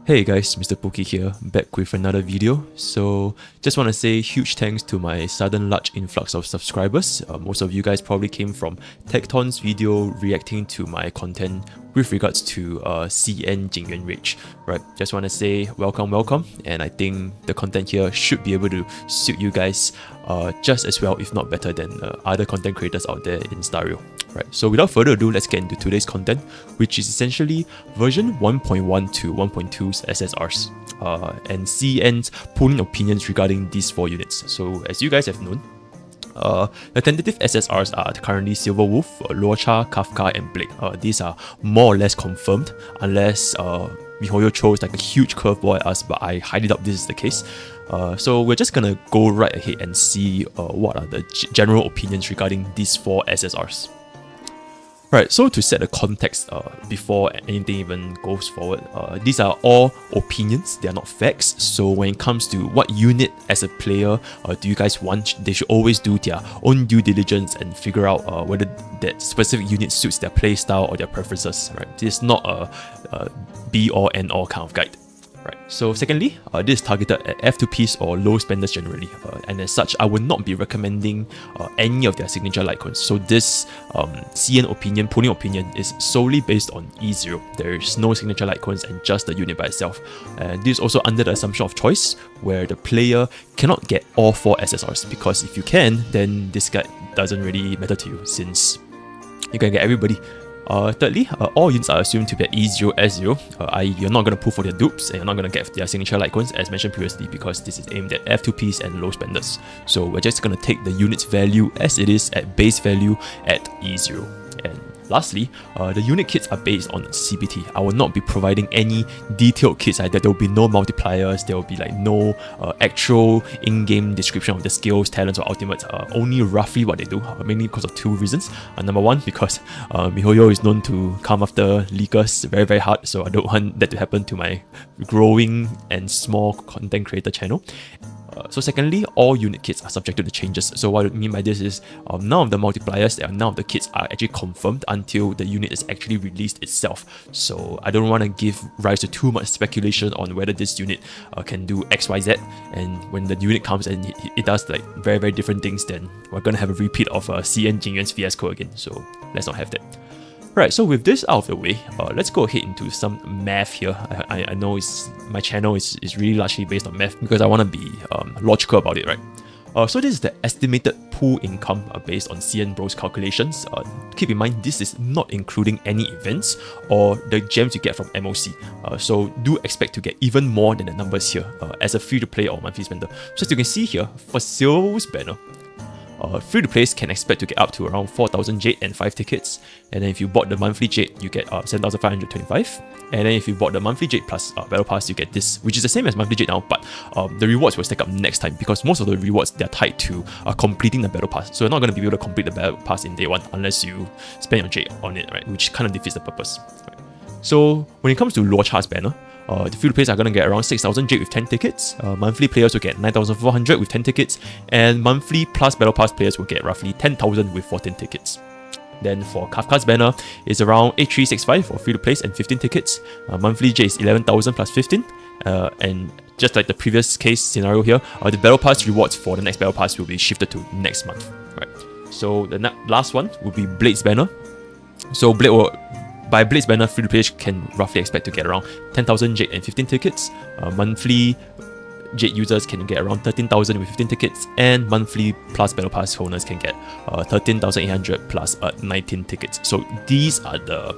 Hey guys, Mr. Pookie here, back with another video. So just want to say huge thanks to my sudden large influx of subscribers. Most of you guys probably came from Tecton's video reacting to my content with regards to CN Jingyuan Rage. Right, just want to say welcome, and I think the content here should be able to suit you guys just as well, if not better than other content creators out there in Stario. Right, so without further ado, let's get into today's content, which is essentially version 1.1 to 1.2's SSRs and CN's polling opinions regarding these 4 units. So as you guys have known, the tentative SSRs are currently SilverWolf, Luocha, Kafka, and Blade. These are more or less confirmed, unless miHoYo throws like a huge curveball at us, but I highly doubt this is the case. So we're just gonna go right ahead and see what are the general opinions regarding these 4 SSRs. Right, so to set the context before anything even goes forward, these are all opinions, they are not facts. So when it comes to what unit as a player do you guys want, they should always do their own due diligence and figure out whether that specific unit suits their playstyle or their preferences. Right, this is not a be-all end-all kind of guide. Right. So secondly, this is targeted at F2Ps or low spenders generally, and as such, I would not be recommending any of their signature Litecoins. So this CN polling opinion is solely based on E0. There is no signature Litecoins and just the unit by itself. And this is also under the assumption of choice, where the player cannot get all 4 SSRs, because if you can, then this guide doesn't really matter to you, since you can get everybody. Thirdly, all units are assumed to be at E0, S0, i.e. you're not going to pull for their dupes and you're not going to get their signature Litecoins as mentioned previously, because this is aimed at F2Ps and low spenders. So we're just going to take the unit's value as it is at base value at E0. And lastly, the unit kits are based on CPT. I will not be providing any detailed kits either. There will be no multipliers, there will be like no actual in-game description of the skills, talents, or ultimates, only roughly what they do, mainly because of 2 reasons. Number 1, because miHoYo is known to come after leakers very hard, so I don't want that to happen to my growing and small content creator channel. So secondly, all unit kits are subject to the changes. So what I mean by this is none of the multipliers and none of the kits are actually confirmed until the unit is actually released itself. So I don't want to give rise to too much speculation on whether this unit can do XYZ, and when the unit comes and it does like very different things, then we're gonna have a repeat of CN Jingyuan's fiasco again. So let's not have that. Right, so with this out of the way, let's go ahead into some math here. I know my channel is really largely based on math because I want to be logical about it, right? So this is the estimated pool income based on CN Bros calculations. Keep in mind, this is not including any events or the gems you get from MOC. So do expect to get even more than the numbers here as a free-to-play or monthly spender. So as you can see here, for SilverWolf's banner, free-to-plays can expect to get up to around 4,000 Jade and 5 tickets. And then if you bought the monthly Jade, you get 7,525. And then if you bought the monthly Jade plus Battle Pass, you get this, which is the same as monthly Jade now, but the rewards will stack up next time, because most of the rewards, they're tied to completing the Battle Pass. So you're not going to be able to complete the Battle Pass in day 1 unless you spend your Jade on it, right? Which kind of defeats the purpose. Right? So when it comes to Luocha's banner, the free players are going to get around 6,000 Jade with 10 tickets, monthly players will get 9,400 with 10 tickets, and monthly plus Battle Pass players will get roughly 10,000 with 14 tickets. Then for Kafka's banner, it's around 8,365 for free to plays and 15 tickets, monthly Jade is 11,000 plus 15, and just like the previous case scenario here, the Battle Pass rewards for the next Battle Pass will be shifted to next month. Right. So the last one will be Blade's banner. So by Blade's banner, free-to-play can roughly expect to get around 10,000 Jade and 15 tickets. Monthly Jade users can get around 13,000 with 15 tickets, and monthly plus Battle Pass owners can get 13,800 plus 19 tickets. So these are the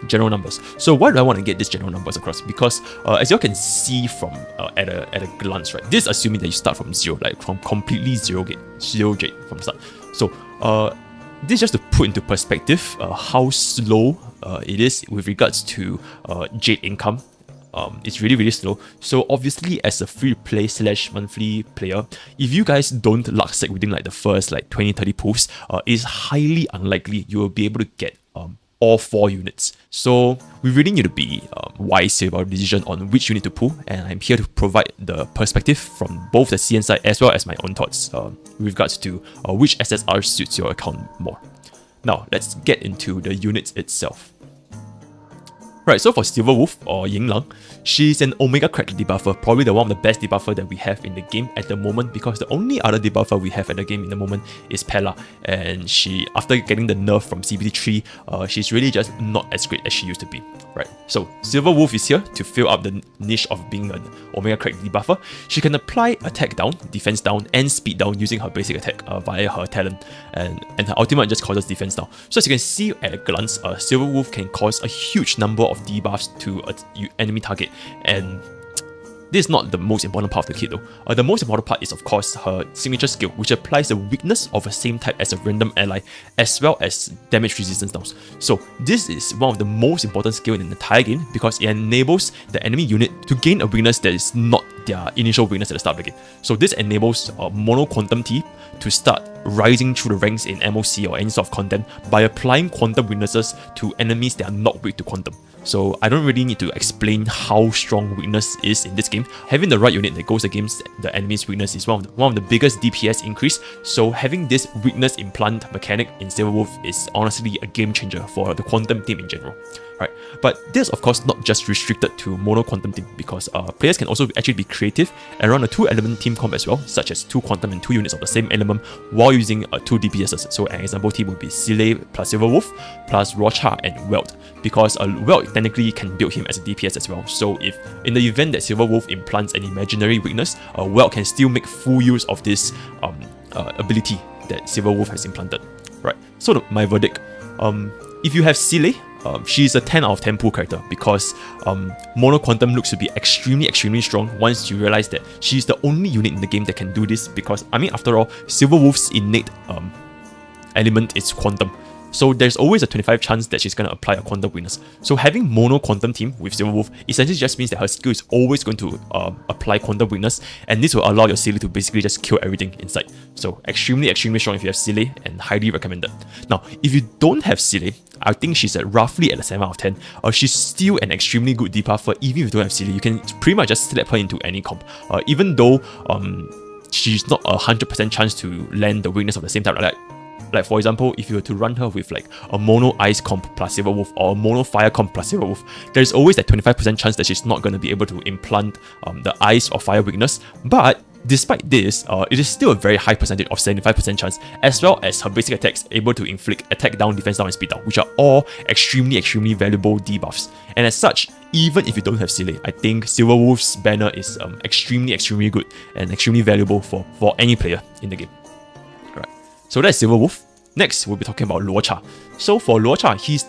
general numbers. So why do I want to get these general numbers across? Because as you can see from at a glance, right, this is assuming that you start from 0, like from completely 0 Jade from the start. So this is just to put into perspective how slow it is with regards to Jade income. It's really slow. So obviously, as a free play / monthly player, if you guys don't luck sec within like the first like 20-30 pulls, it's highly unlikely you will be able to get all 4 units. So we really need to be wise with our decision on which unit to pull, and I'm here to provide the perspective from both the CN side as well as my own thoughts with regards to which SSR suits your account more. Now let's get into the units itself. Right, so for SilverWolf or Yinglang, she's an Omega Cracked debuffer, probably the one of the best debuffer that we have in the game at the moment, because the only other debuffer we have at the game in the moment is Pella, and she, after getting the nerf from CBT3, she's really just not as great as she used to be. Right, so SilverWolf is here to fill up the niche of being an Omega Cracked debuffer. She can apply attack down, defense down, and speed down using her basic attack via her talent, and her ultimate just causes defense down. So as you can see at a glance, SilverWolf can cause a huge number of debuffs to an enemy target, and this is not the most important part of the kit though. The most important part is of course her signature skill, which applies a weakness of the same type as a random ally, as well as damage resistance downs. So this is one of the most important skills in the entire game, because it enables the enemy unit to gain a weakness that is not their initial weakness at the start of the game. So this enables Mono Quantum T to start rising through the ranks in MOC or any sort of content by applying quantum weaknesses to enemies that are not weak to quantum. So I don't really need to explain how strong weakness is in this game. Having the right unit that goes against the enemy's weakness is one of the biggest DPS increase. So having this weakness implant mechanic in SilverWolf is honestly a game changer for the quantum team in general. Right, but this of course not just restricted to mono quantum team, because players can also actually be creative and run a 2-element team comp as well, such as 2 quantum and 2 units of the same element while using 2 DPSs. So an example team would be Sile plus SilverWolf plus Luocha and Welt, because Welt technically can build him as a DPS as well. So if in the event that SilverWolf implants an imaginary weakness, Welt can still make full use of this ability that SilverWolf has implanted. Right, so my verdict, if you have Sile, she's a 10 out of 10 pool character, because Mono Quantum looks to be extremely strong once you realize that she's the only unit in the game that can do this, because I mean after all, SilverWolf's innate element is quantum. So there's always a 25% chance that she's going to apply a quantum weakness. So having mono quantum team with SilverWolf essentially just means that her skill is always going to apply quantum weakness, and this will allow your Sile to basically just kill everything in sight. So extremely strong if you have Sile, and highly recommended. Now, if you don't have Sile, I think she's roughly at a 7 out of 10. She's still an extremely good debuffer. Even if you don't have Sile, you can pretty much just slap her into any comp. Even though she's not a 100% chance to land the weakness of the same type. Like for example, if you were to run her with like a mono ice comp plus SilverWolf or a mono fire comp plus SilverWolf, there's always that 25% chance that she's not going to be able to implant the ice or fire weakness. But despite this, it is still a very high percentage of 75% chance, as well as her basic attacks able to inflict attack down, defense down, and speed down, which are all extremely valuable debuffs. And as such, even if you don't have Sile, I think SilverWolf's banner is extremely good and extremely valuable for any player in the game. So that's SilverWolf. Next, we'll be talking about Luocha. So for Luocha, he's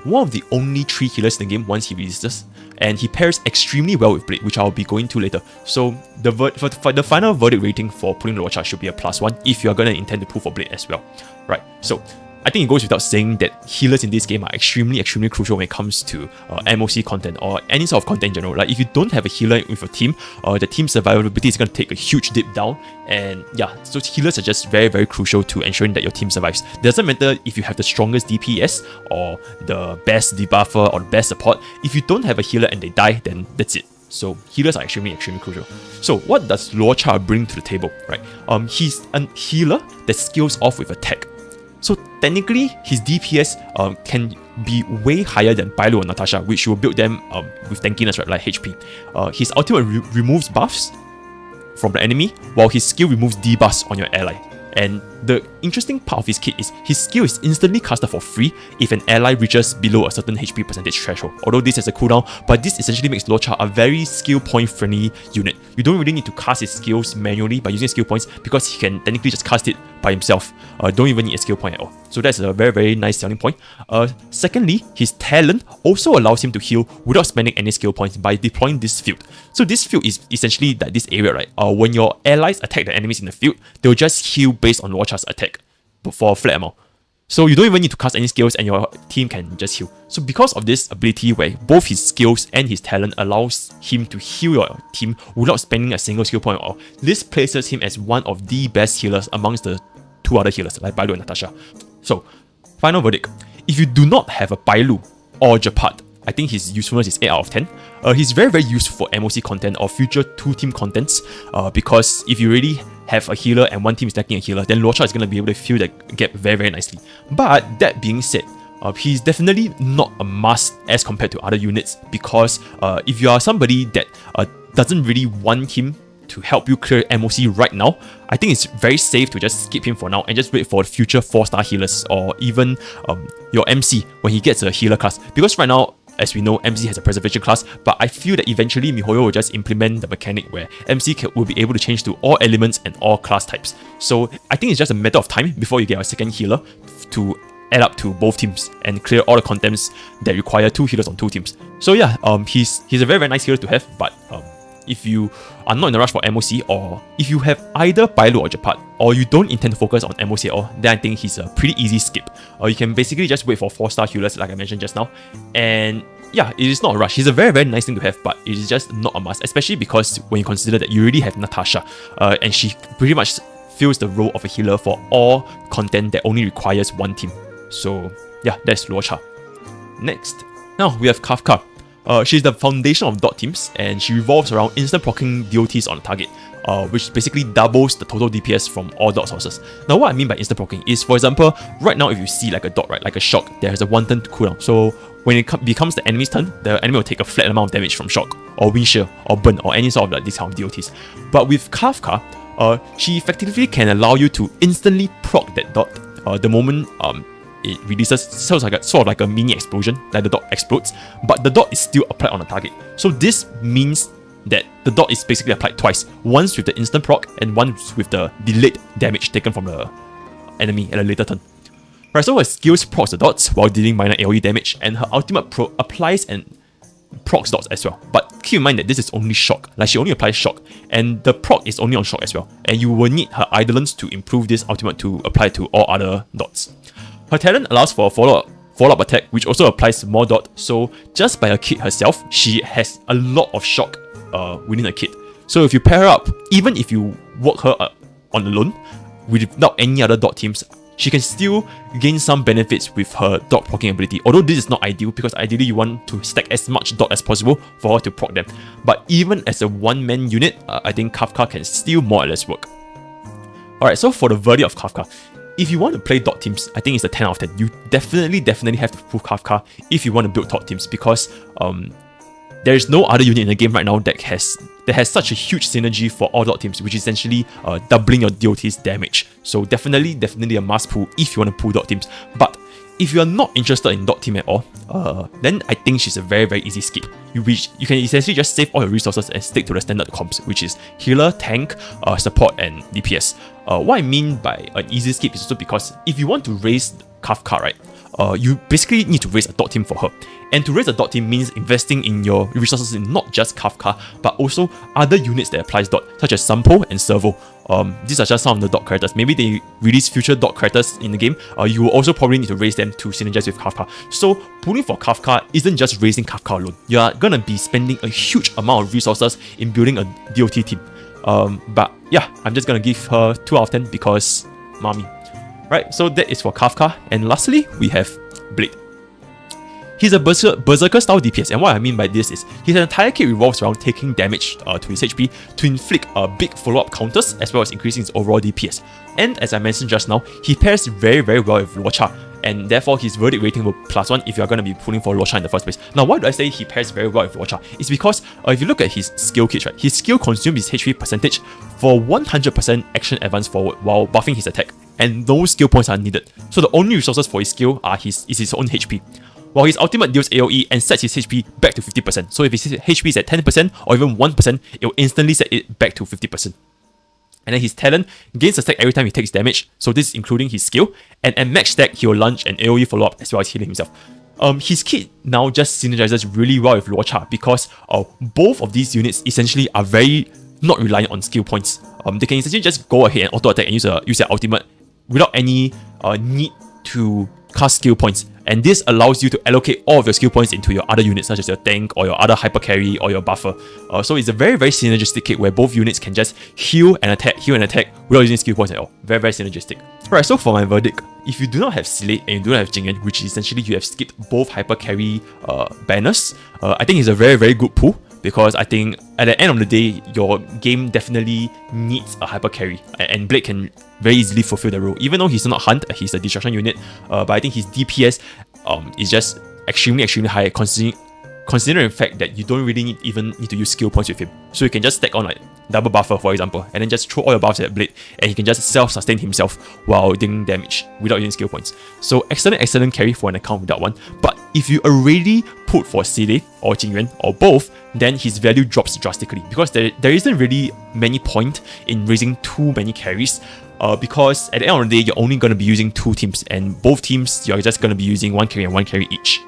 one of the only 3 healers in the game once he resists, and he pairs extremely well with Blade, which I'll be going to later. So for the final verdict rating for pulling Luocha should be a +1 if you are going to intend to pull for Blade as well. Right, so I think it goes without saying that healers in this game are extremely crucial when it comes to MOC content or any sort of content in general. Like if you don't have a healer with your team, the team survivability is going to take a huge dip down. And yeah, so healers are just very crucial to ensuring that your team survives. Doesn't matter if you have the strongest DPS or the best debuffer or the best support. If you don't have a healer and they die, then that's it. So healers are extremely crucial. So what does Luocha bring to the table, right? He's a healer that scales off with attack. So technically, his DPS can be way higher than Bailu or Natasha, which will build them with tankiness, right, like HP. His ultimate removes buffs from the enemy, while his skill removes debuffs on your ally. And the interesting part of his kit is his skill is instantly casted for free if an ally reaches below a certain HP percentage threshold. Although this has a cooldown, but this essentially makes Luocha a very skill point friendly unit. You don't really need to cast his skills manually by using skill points, because he can technically just cast it by himself. Don't even need a skill point at all. So that's a very nice selling point. Secondly, his talent also allows him to heal without spending any skill points by deploying this field. So this field is essentially like this area, right? When your allies attack the enemies in the field, they'll just heal based on Luocha's attack for a flat amount. So you don't even need to cast any skills and your team can just heal. So because of this ability where both his skills and his talent allows him to heal your team without spending a single skill point at all, this places him as one of the best healers amongst the 2 other healers like Bailu and Natasha. So final verdict, if you do not have a Bailu or Japat, I think his usefulness is 8 out of 10. He's very useful for MOC content or future 2-team contents, because if you really have a healer and one team is lacking a healer, then Luocha is going to be able to fill that gap very nicely. But that being said, He's definitely not a must as compared to other units, because if you are somebody that doesn't really want him to help you clear MOC right now, I think it's very safe to just skip him for now and just wait for the future 4-star healers, or even your MC when he gets a healer class. Because right now, as we know, MC has a preservation class, but I feel that eventually MiHoYo will just implement the mechanic where MC will be able to change to all elements and all class types. So I think it's just a matter of time before you get a second healer to add up to both teams and clear all the contents that require 2 healers on 2 teams. So yeah, he's a very, very nice hero to have, but if you are not in a rush for MOC, or if you have either Pilo or Japat, or you don't intend to focus on MOC at all, then I think he's a pretty easy skip. You can basically just wait for 4-star healers like I mentioned just now, and yeah, it is not a rush. He's a very, very nice thing to have, but it is just not a must, especially because when you consider that you already have Natasha, and she pretty much fills the role of a healer for all content that only requires 1 team. So yeah, that's Luocha. Next, now we have Kafka. She's the foundation of dot teams, and she revolves around instant proccing DOTs on the target, which basically doubles the total DPS from all dot sources. Now what I mean by instant proccing is, for example, right now if you see like a dot, right, like a shock, there has a 1 turn cooldown. So when it becomes the enemy's turn, the enemy will take a flat amount of damage from shock, or wind shear, or burn, or any sort of like this kind of DOTs. But with Kafka, she effectively can allow you to instantly proc that dot the moment it releases, sort of like a mini explosion, like the dot explodes, but the dot is still applied on the target. So this means that the dot is basically applied twice, once with the instant proc and once with the delayed damage taken from the enemy at a later turn. Right, so her skills procs the dots while dealing minor AoE damage, and her ultimate applies and procs dots as well. But keep in mind that this is only shock, like she only applies shock, and the proc is only on shock as well, and you will need her idolence to improve this ultimate to apply to all other dots. Her talent allows for a follow-up attack, which also applies more dot, so just by her kit herself, she has a lot of shock within her kit. So if you pair her up, even if you work her on alone, without any other dot teams, she can still gain some benefits with her dot proccing ability, although this is not ideal because ideally you want to stack as much dot as possible for her to proc them. But even as a one-man unit, I think Kafka can still more or less work. Alright, so for the verdict of Kafka, if you want to play dot teams, I think it's a 10 out of 10. You definitely have to prove Kafka if you want to build top teams, because there is no other unit in the game right now that has such a huge synergy for all dot teams, which is essentially doubling your DOT's damage. So definitely a must pull if you want to pull dot teams. But if you are not interested in dot team at all, then I think she's a very, very easy skip. You can essentially just save all your resources and stick to the standard comps, which is healer, tank, support, and DPS. What I mean by an easy skip is also because if you want to raise Kafka, right, you basically need to raise a dot team for her. And to raise a dot team means investing in your resources in not just Kafka, but also other units that applies dot, such as Sampo and Servo. These are just some of the dot characters. Maybe they release future dot characters in the game. You will also probably need to raise them to synergize with Kafka. So pulling for Kafka isn't just raising Kafka alone. You are gonna be spending a huge amount of resources in building a DOT team. But yeah, I'm just gonna give her 2 out of 10 because mommy. Right, so that is for Kafka. And lastly, we have Blade. He's a berserker style DPS, and what I mean by this is his entire kit revolves around taking damage to his HP to inflict big follow-up counters as well as increasing his overall DPS. And as I mentioned just now, he pairs very, very well with Luocha, and therefore his verdict rating will +1 if you're going to be pulling for Luocha in the first place. Now why do I say he pairs very well with Luocha? It's because if you look at his skill kits, right, his skill consumes his HP percentage for 100% action advance forward while buffing his attack, and no skill points are needed. So the only resources for his skill is his own HP. While his ultimate deals AoE and sets his HP back to 50%. So if his HP is at 10% or even 1%, it will instantly set it back to 50%. And then his talent gains a stack every time he takes damage, so this is including his skill, and at max stack he will launch an AoE follow-up as well as healing himself. His kit now just synergizes really well with Luocha because both of these units essentially are very not reliant on skill points. They can essentially just go ahead and auto attack and use their ultimate without any need to cast skill points, and this allows you to allocate all of your skill points into your other units such as your tank or your other hyper carry or your buffer. So it's a very, very synergistic kit where both units can just heal and attack without using skill points at all. Very, very synergistic. Alright, so for my verdict, if you do not have Slate and you do not have Jingyan, which is essentially you have skipped both hyper carry banners, I think it's a very, very good pull. Because I think at the end of the day, your game definitely needs a hyper carry, and Blade can very easily fulfill the role. Even though he's not Hunt, he's a destruction unit, but I think his DPS is just extremely high, considering the fact that you don't really even need to use skill points with him. So you can just stack on like double buffer, for example, and then just throw all your buffs at Blade, and he can just self-sustain himself while dealing damage without using skill points. So excellent carry for an account without one. But if you already put for Sile or Jingyuan or both, then his value drops drastically, because there isn't really many point in raising too many carries, because at the end of the day, you're only going to be using 2 teams, and both teams, you're just going to be using 1 carry and 1 carry each.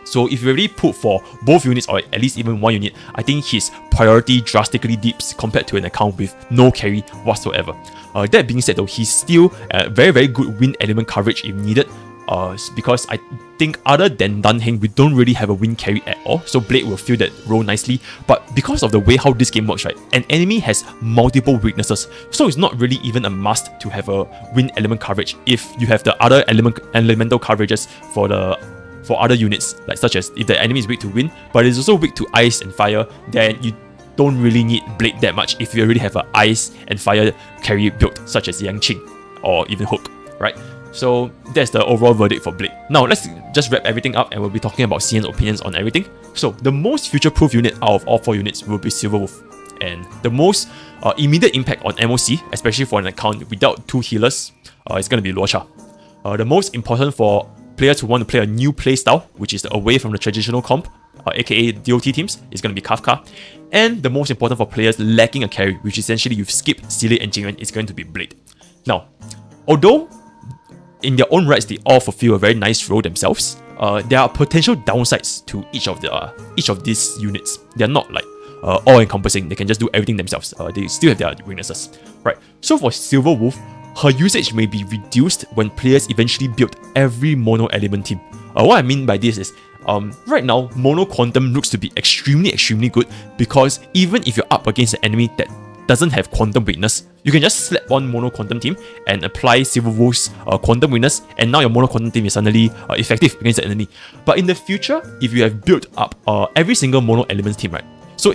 So if you already put for both units, or at least even 1 unit, I think his priority drastically dips compared to an account with no carry whatsoever. That being said though, he's still very good wind element coverage if needed, because I think other than Dunheng, we don't really have a wind carry at all, so Blade will fill that role nicely. But because of the way how this game works, right, an enemy has multiple weaknesses, so it's not really even a must to have a wind element coverage if you have the other elemental coverages for other units, like such as if the enemy is weak to wind, but is also weak to ice and fire, then you don't really need Blade that much if you already have an ice and fire carry build, such as Yangqing or even Hook, right? So that's the overall verdict for Blade. Now let's just wrap everything up, and we'll be talking about CN's opinions on everything. So the most future-proof unit out of all 4 units will be SilverWolf, and the most immediate impact on MOC, especially for an account without 2 healers, is going to be Luocha. The most important for players who want to play a new playstyle, which is away from the traditional comp, aka DOT teams, is going to be Kafka. And the most important for players lacking a carry, which essentially you've skipped Sile and Jingyuan, is going to be Blade. Now, although in their own rights they all fulfill a very nice role themselves, there are potential downsides to each of these units. They're not like all-encompassing. They can just do everything themselves. They still have their weaknesses, right? So for SilverWolf, her usage may be reduced when players eventually build every mono element team. What I mean by this is, right now, mono quantum looks to be extremely good, because even if you're up against an enemy that doesn't have quantum weakness, you can just slap on mono quantum team and apply SilverWolf's quantum weakness, and now your mono quantum team is suddenly effective against the enemy. But in the future, if you have built up every single mono element team, right, so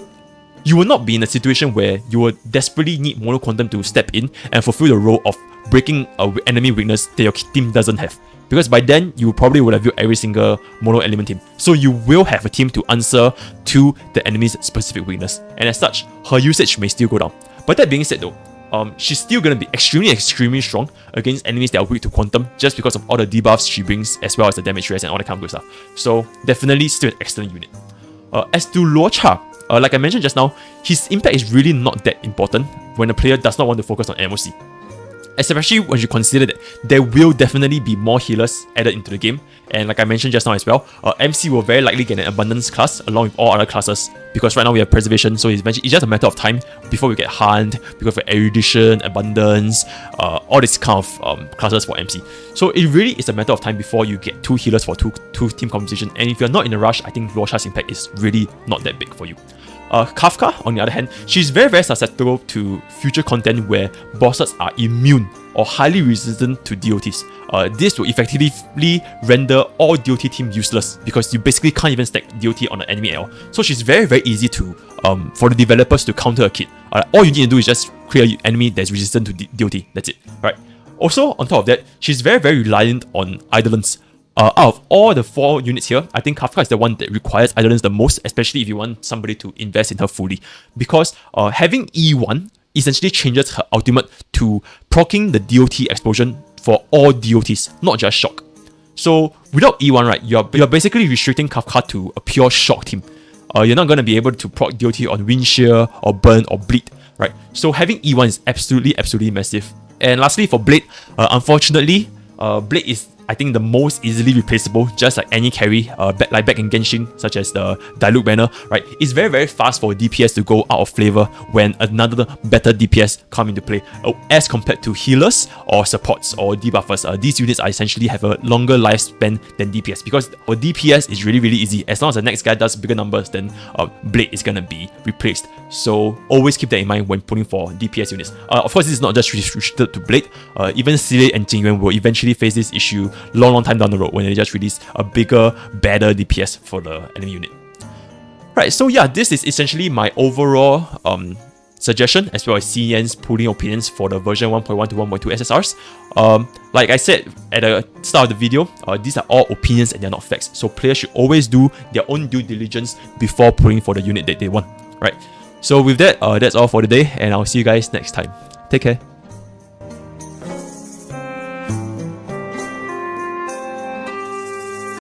you will not be in a situation where you will desperately need mono quantum to step in and fulfill the role of breaking an enemy weakness that your team doesn't have, because by then you probably would have built every single mono element team, so you will have a team to answer to the enemy's specific weakness, and as such, her usage may still go down. But that being said though, she's still going to be extremely strong against enemies that are weak to quantum, just because of all the debuffs she brings, as well as the damage rates and all that kind of good stuff. So definitely still an excellent unit. As to Luocha, like I mentioned just now, his impact is really not that important when a player does not want to focus on MOC. Especially when you consider that there will definitely be more healers added into the game, and like I mentioned just now as well, MC will very likely get an abundance class along with all other classes, because right now we have preservation, so it's just a matter of time before we get hunt, because of erudition, abundance, all these kind of classes for MC. So it really is a matter of time before you get 2 healers for two team composition, and if you're not in a rush, I think Luocha's impact is really not that big for you. Kafka, on the other hand, she's very susceptible to future content where bosses are immune or highly resistant to DOTs. This will effectively render all DOT team useless, because you basically can't even stack DOT on an enemy at all. So she's very easy to for the developers to counter a kit. All you need to do is just create an enemy that's resistant to DOT. That's it, right? Also, on top of that, she's very reliant on Idolence. Out of all the 4 units here, I think Kafka is the one that requires Idolence the most, especially if you want somebody to invest in her fully, because having E1 essentially changes her ultimate to proccing the DOT explosion for all DOTs, not just shock. So without E1, right, you're basically restricting Kafka to a pure shock team. You're not going to be able to proc DOT on Wind Shear or Burn or Bleed, right? So having E1 is absolutely massive. And lastly, for Blade, unfortunately, Blade is, I think, the most easily replaceable, just like any carry, like back in Genshin, such as the Diluc banner, right? It's very fast for DPS to go out of flavor when another better DPS come into play, as compared to healers or supports or debuffers. These units are essentially have a longer lifespan than DPS, because for DPS is really easy. As long as the next guy does bigger numbers, then Blade is gonna be replaced. So always keep that in mind when pulling for DPS units. Of course, this is not just restricted to Blade. Even Sile and Jingyuan will eventually face this issue long time down the road when they just release a bigger, better DPS for the enemy unit. Right, so yeah, this is essentially my overall suggestion, as well as CN's pooling opinions for the version 1.1 to 1.2 SSRs. Like I said at the start of the video, these are all opinions and they're not facts. So players should always do their own due diligence before pulling for the unit that they want, right? So with that, that's all for today, and I'll see you guys next time. Take care.